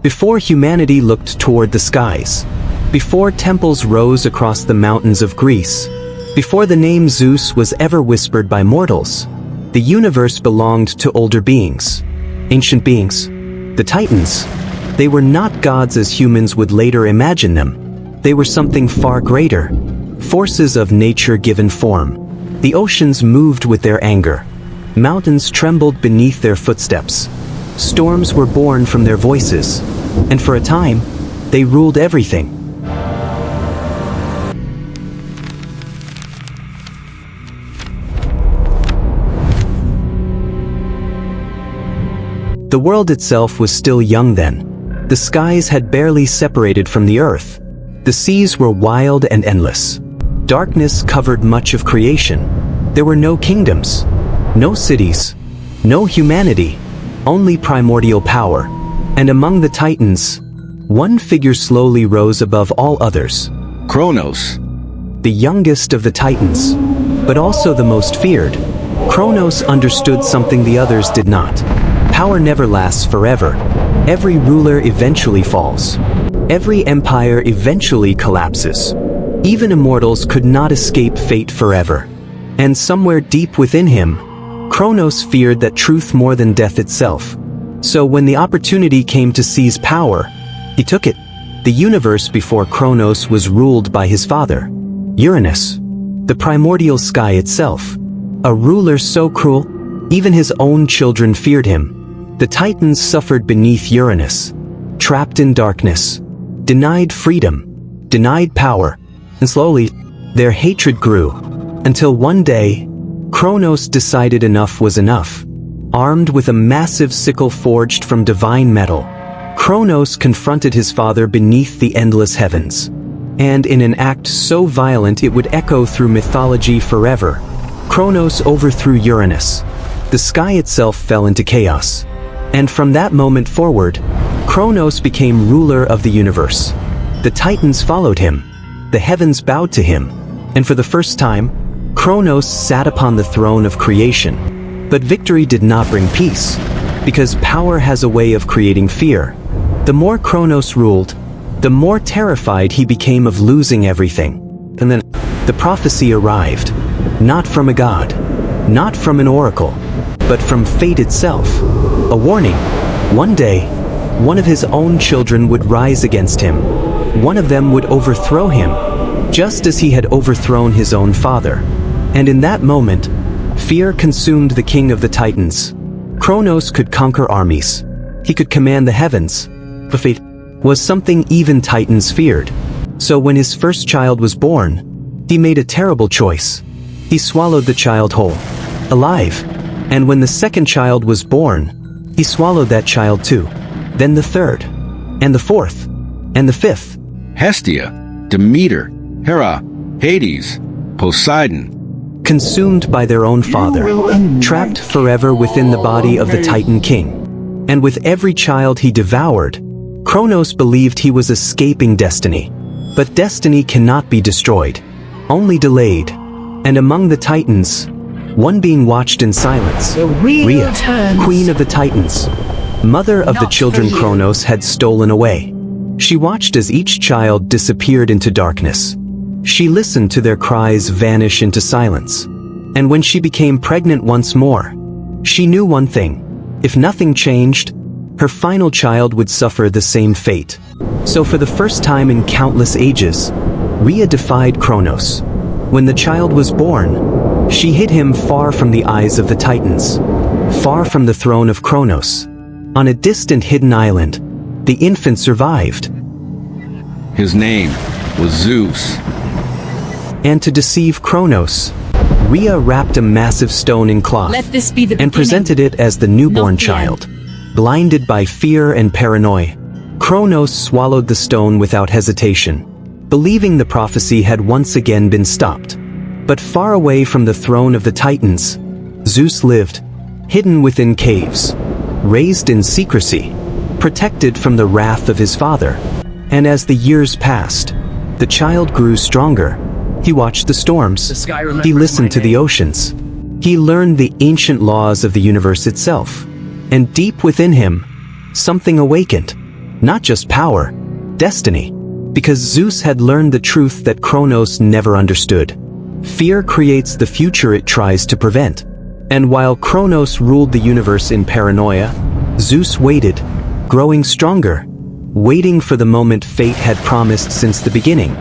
Before humanity looked toward the skies, before temples rose across the mountains of Greece, before the name Zeus was ever whispered by mortals, the universe belonged to older beings, ancient beings, the Titans. They were not gods as humans would later imagine them. They were something far greater, forces of nature given form. The oceans moved with their anger. Mountains trembled beneath their footsteps. Storms were born from their voices, and for a time, they ruled everything. The world itself was still young then. The skies had barely separated from the earth. The seas were wild and endless. Darkness covered much of creation. There were no kingdoms, no cities, no humanity, only primordial power. And among the Titans, one figure slowly rose above all others. Kronos. The youngest of the Titans, but also the most feared. Kronos understood something the others did not. Power never lasts forever. Every ruler eventually falls. Every empire eventually collapses. Even immortals could not escape fate forever. And somewhere deep within him, Kronos feared that truth more than death itself. So when the opportunity came to seize power, he took it. The universe before Kronos was ruled by his father, Uranus, the primordial sky itself. A ruler so cruel, even his own children feared him. The Titans suffered beneath Uranus, trapped in darkness, denied freedom, denied power, and slowly, their hatred grew, until one day, Kronos decided enough was enough. Armed with a massive sickle forged from divine metal, Kronos confronted his father beneath the endless heavens. And in an act so violent it would echo through mythology forever, Kronos overthrew Uranus. The sky itself fell into chaos. And from that moment forward, Kronos became ruler of the universe. The Titans followed him. The heavens bowed to him. And for the first time, Kronos sat upon the throne of creation. But victory did not bring peace, because power has a way of creating fear. The more Kronos ruled, the more terrified he became of losing everything. And then, the prophecy arrived. Not from a god, not from an oracle, but from fate itself. A warning. One day, one of his own children would rise against him. One of them would overthrow him, just as he had overthrown his own father. And in that moment, fear consumed the king of the Titans. Kronos could conquer armies. He could command the heavens. But fate was something even Titans feared. So when his first child was born, he made a terrible choice. He swallowed the child whole, alive. And when the second child was born, he swallowed that child too. Then the third, and the fourth, and the fifth. Hestia, Demeter, Hera, Hades, Poseidon. Consumed by their own father, trapped forever within the body of the Titan king. And with every child he devoured, Kronos believed he was escaping destiny. But destiny cannot be destroyed, only delayed. And among the Titans, one being watched in silence, Rhea, queen of the Titans, mother of the children Kronos had stolen away. She watched as each child disappeared into darkness. She listened to their cries vanish into silence. And when she became pregnant once more, she knew one thing. If nothing changed, her final child would suffer the same fate. So for the first time in countless ages, Rhea defied Kronos. When the child was born, she hid him far from the eyes of the Titans, far from the throne of Kronos. On a distant hidden island, the infant survived. His name was Zeus. And to deceive Kronos, Rhea wrapped a massive stone in cloth and presented it as the newborn child. Blinded by fear and paranoia, Kronos swallowed the stone without hesitation, believing the prophecy had once again been stopped. But far away from the throne of the Titans, Zeus lived, hidden within caves, raised in secrecy, protected from the wrath of his father. And as the years passed, the child grew stronger. He watched the storms. He listened to the oceans. He learned the ancient laws of the universe itself. And deep within him, something awakened. Not just power, destiny. Because Zeus had learned the truth that Kronos never understood. Fear creates the future it tries to prevent. And while Kronos ruled the universe in paranoia, Zeus waited, growing stronger, waiting for the moment fate had promised since the beginning.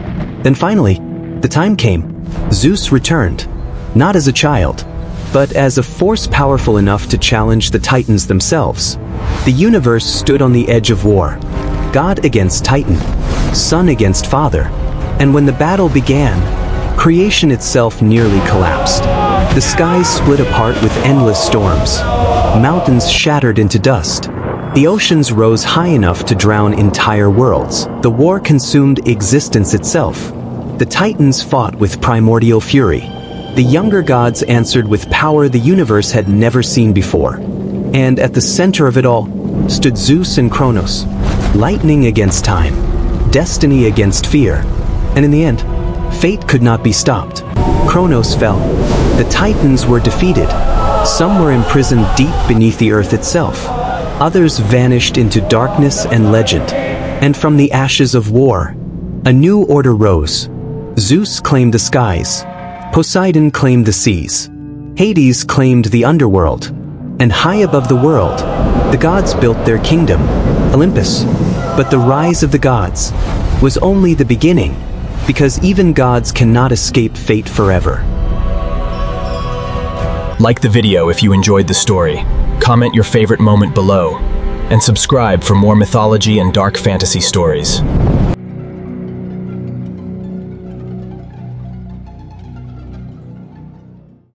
Then finally, the time came. Zeus returned, not as a child, but as a force powerful enough to challenge the Titans themselves. The universe stood on the edge of war, God against Titan, son against father, and when the battle began, creation itself nearly collapsed. The skies split apart with endless storms. Mountains shattered into dust. The oceans rose high enough to drown entire worlds. The war consumed existence itself. The Titans fought with primordial fury. The younger gods answered with power the universe had never seen before. And at the center of it all stood Zeus and Kronos, lightning against time, destiny against fear. And in the end, fate could not be stopped. Kronos fell. The Titans were defeated. Some were imprisoned deep beneath the earth itself. Others vanished into darkness and legend. And from the ashes of war, a new order rose. Zeus claimed the skies. Poseidon claimed the seas. Hades claimed the underworld. And high above the world, the gods built their kingdom, Olympus. But the rise of the gods was only the beginning, because even gods cannot escape fate forever. Like the video if you enjoyed the story, comment your favorite moment below, and subscribe for more mythology and dark fantasy stories.